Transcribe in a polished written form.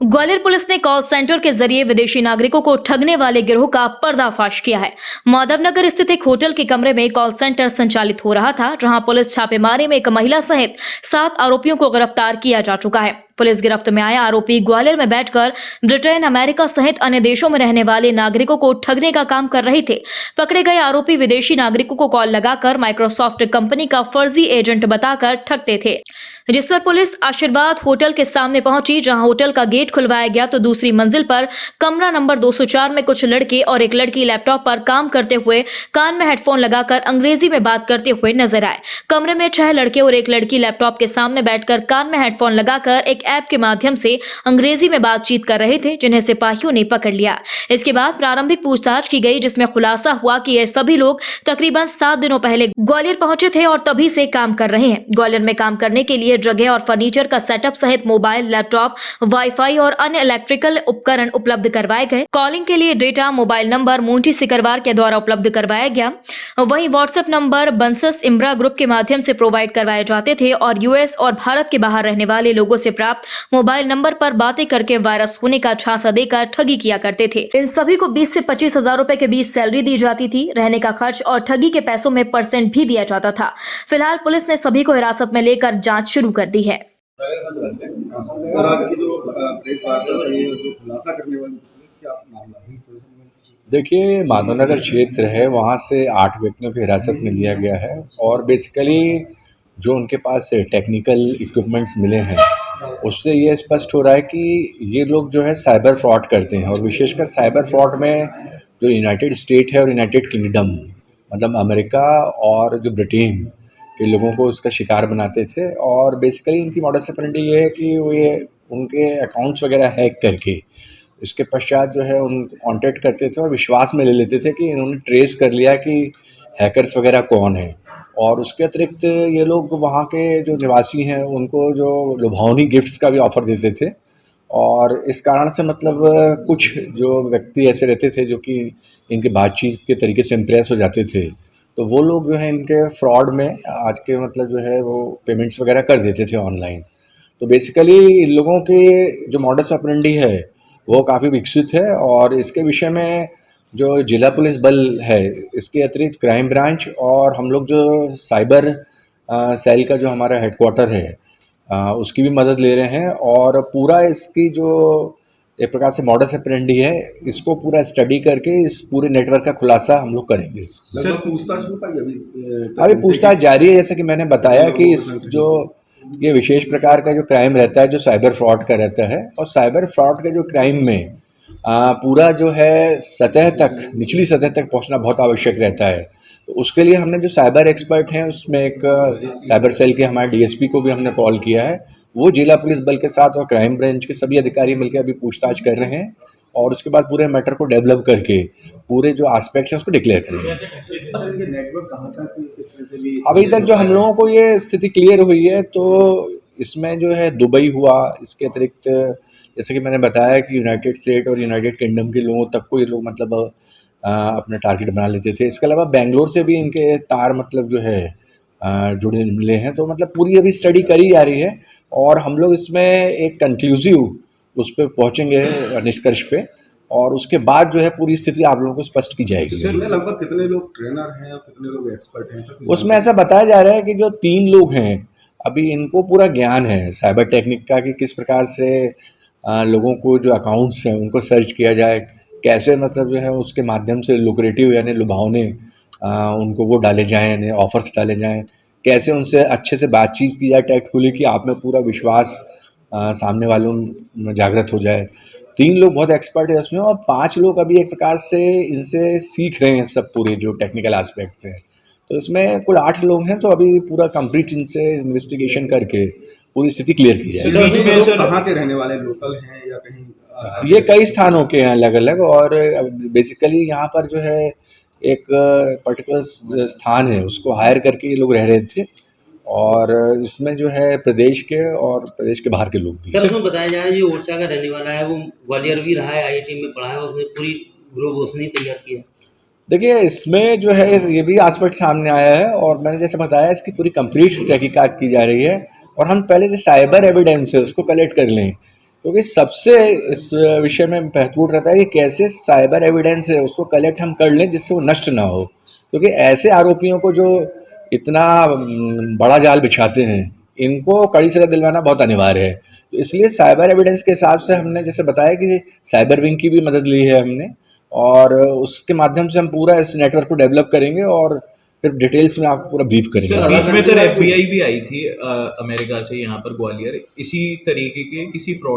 Gwalior police ने call centre के जरिए विदेशी नागरिकों को ठगने वाले गिरोह का पर्दाफाश किया है। माधवनगर स्थित एक होटल के कमरे में कॉल सेंटर संचालित हो रहा था, जहां पुलिस छापेमारी में एक महिला सहित 7 आरोपियों को गिरफ्तार किया जा चुका है। पुलिस गिरफ्त में आए आरोपी ग्वालियर में बैठकर ब्रिटेन, अमेरिका सहित अन्य देशों में रहने वाले नागरिकों को ठगने का काम कर रहे थे। पकड़े गए आरोपी विदेशी नागरिकों को कॉल लगाकर माइक्रोसॉफ्ट कंपनी का फर्जी एजेंट बताकर ठगते थे, जिस पर पुलिस आशीर्वाद होटल के सामने पहुंची, जहां होटल का गेट खुलवाया गया तो दूसरी मंजिल पर कमरा नंबर 204 में कुछ लड़के और एक लड़की लैपटॉप पर काम करते हुए कान में हेडफोन लगाकर अंग्रेजी में बात करते हुए नजर आए। कमरे में 6 लड़के और एक लड़की लैपटॉप के सामने बैठकर कान में हेडफोन लगाकर एक ऐप के माध्यम से अंग्रेजी में बातचीत कर रहे थे, जिन्हें सिपाहियों ने पकड़ लिया। इसके बाद प्रारंभिक पूछताछ की गई, जिसमें खुलासा हुआ कि ये सभी लोग तकरीबन 7 दिनों पहले ग्वालियर पहुंचे थे और तभी से काम कर रहे हैं। ग्वालियर में काम करने के लिए जगह और फर्नीचर का सेटअप सहित मोबाइल, लैपटॉप, वाईफाई और अन्य इलेक्ट्रिकल उपकरण उपलब्ध करवाए गए। कॉलिंग के लिए data, mobile number Monty Sikarwar के द्वारा उपलब्ध करवाया गया। वहीं व्हाट्सएप नंबर बंसस इम्ब्रा ग्रुप के माध्यम से प्रोवाइड करवाए जाते थे और यूएस और भारत के बाहर रहने वाले लोगों से प्राप्त मोबाइल नंबर पर बातें करके वायरस होने का झांसा देकर ठगी किया करते थे। इन सभी को 20 से 25 हजार रुपए के बीच सैलरी दी जाती थी। रहने का खर्च और ठगी के पैसों में % भी दिया जाता था। फिलहाल पुलिस ने सभी को हिरासत में लेकर जांच शुरू कर दी है। सर, आज की जो प्रेस वार्ता है, जो खुलासा करने वाली पुलिस, क्या मामला है? देखिए, माधवनगर क्षेत्र है, वहाँ से 8 व्यक्तियों को हिरासत में लिया गया है और बेसिकली जो उनके पास टेक्निकल इक्विपमेंट्स मिले हैं, उससे ये स्पष्ट हो रहा है कि ये लोग जो है साइबर फ्रॉड करते हैं और विशेषकर साइबर फ्रॉड में जो यूनाइटेड स्टेट है और यूनाइटेड किंगडम, मतलब अमेरिका और जो ब्रिटेन के लोगों को उसका शिकार बनाते थे। और बेसिकली इनकी मॉडस ऑपरेंडी ये है कि वो ये उनके अकाउंट्स वगैरह हैक करके इसके पश्चात जो है उनको कांटेक्ट करते थे और विश्वास में ले लेते थे कि इन्होंने ट्रेस कर लिया कि हैकर्स वगैरह कौन है। और उसके अतिरिक्त ये लोग वहाँ के जो निवासी हैं उनको जो लुभावनी गिफ्ट्स का भी ऑफ़र देते थे और इस कारण से मतलब कुछ जो व्यक्ति ऐसे रहते थे जो कि इनके बातचीत के तरीके से इम्प्रेस हो जाते थे, तो वो लोग जो है इनके फ्रॉड में आज के मतलब जो है वो पेमेंट्स वगैरह कर देते थे ऑनलाइन। तो बेसिकली इन लोगों के जो मॉडस ऑपरेंडी है वो काफ़ी विकसित है और इसके विषय में जो जिला पुलिस बल है, इसके अतिरिक्त क्राइम ब्रांच और हम लोग जो साइबर सेल का जो हमारा हेडक्वार्टर है, उसकी भी मदद ले रहे हैं और पूरा इसकी जो एक प्रकार से मॉडस ऑपरेंडी है, इसको पूरा स्टडी करके इस पूरे नेटवर्क का खुलासा हम लोग करेंगे। सर, पूछताछ हो पाई अभी पूछताछ जारी है। जैसे कि मैंने बताया कि इस जो ये विशेष प्रकार का जो क्राइम रहता है जो साइबर फ्रॉड का रहता है, और साइबर फ्रॉड के जो क्राइम में पूरा जो है सतह तक, निचली सतह तक पहुंचना बहुत आवश्यक रहता है। तो उसके लिए हमने जो साइबर एक्सपर्ट हैं उसमें एक साइबर सेल के हमारे डीएसपी को भी हमने कॉल किया है। वो जिला पुलिस बल के साथ और क्राइम ब्रांच के सभी अधिकारी मिलकर अभी पूछताछ कर रहे हैं और उसके बाद पूरे मैटर को डेवलप करके पूरे जो एस्पेक्ट्स हैं उसको डिक्लेयर करेंगे। अभी तक जो हम लोगों को ये स्थिति क्लियर हुई है, तो इसमें जो है दुबई हुआ, इसके अतिरिक्त जैसे कि मैंने बताया कि यूनाइटेड स्टेट और यूनाइटेड किंगडम के लोगों तक को ये लोग मतलब अपना टारगेट बना लेते थे। इसके अलावा बेंगलोर से भी इनके तार मतलब जो है जुड़े मिले हैं। तो मतलब पूरी अभी स्टडी करी जा रही है और हम लोग इसमें एक कंक्लूसिव उस पर पहुँचेंगे निष्कर्ष पे और उसके बाद जो है पूरी स्थिति आप लोगों को स्पष्ट की जाएगी। लगभग कितने लोग ट्रेनर हैं और कितने लोग एक्सपर्ट हैं? उसमें ऐसा बताया जा रहा है कि जो 3 लोग हैं अभी इनको पूरा ज्ञान है साइबर टेक्निक का कि किस प्रकार से लोगों को जो अकाउंट्स हैं उनको सर्च किया जाए, कैसे मतलब जो है उसके माध्यम से लुक्रेटिव यानी लुभावने उनको वो डाले जाएँ, यानी ऑफर्स डाले जाएँ, कैसे उनसे अच्छे से बातचीत की जाए टैक्टफुली कि आप में पूरा विश्वास सामने वालों में जागृत हो जाए। 3 लोग बहुत एक्सपर्ट है इसमें और 5 लोग अभी एक प्रकार से इनसे सीख रहे हैं सब पूरे जो टेक्निकल एस्पेक्ट्स हैं। तो इसमें कुल 8 लोग हैं, तो अभी पूरा कंप्लीट इनसे इन्वेस्टिगेशन करके पूरी स्थिति क्लियर की जाएगी। कहाँ के रहने वाले, लोकल हैं या कहीं? ये कई स्थानों के हैं अलग अलग और बेसिकली यहाँ पर जो है एक पर्टिकुलर स्थान है उसको हायर करके ये लोग रह रहे थे और इसमें जो है प्रदेश के और प्रदेश के बाहर के लोग भी। सर, उसमें बताया जा रहा है जो ओरछा का रहने वाला है वो ग्वालियर भी रहा है, आईआईटी में पढ़ा है, उसने पूरी ग्रुप उसने तैयार किया। देखिए, इसमें जो है ये भी एस्पेक्ट सामने आया है और मैंने जैसे बताया इसकी पूरी कंप्लीट तहकीकात की जा रही है और हम पहले जो साइबर एविडेंस है उसको कलेक्ट कर लें क्योंकि सबसे इस विषय में महत्वपूर्ण रहता है कि कैसे साइबर एविडेंस है उसको कलेक्ट हम कर लें जिससे वो नष्ट ना हो, क्योंकि ऐसे आरोपियों को जो इतना बड़ा जाल बिछाते हैं इनको कड़ी सजा दिलवाना बहुत अनिवार्य है। तो इसलिए साइबर एविडेंस के हिसाब से हमने जैसे बताया कि साइबर विंग की भी मदद ली है हमने, और उसके माध्यम से हम पूरा इस नेटवर्क को डेवलप करेंगे और फिर डिटेल्स में आपको पूरा ब्रीफ सर करेंगे। बीच में सर FBI भी आई थी अमेरिका से यहाँ पर ग्वालियर इसी तरीके के किसी फ्रॉड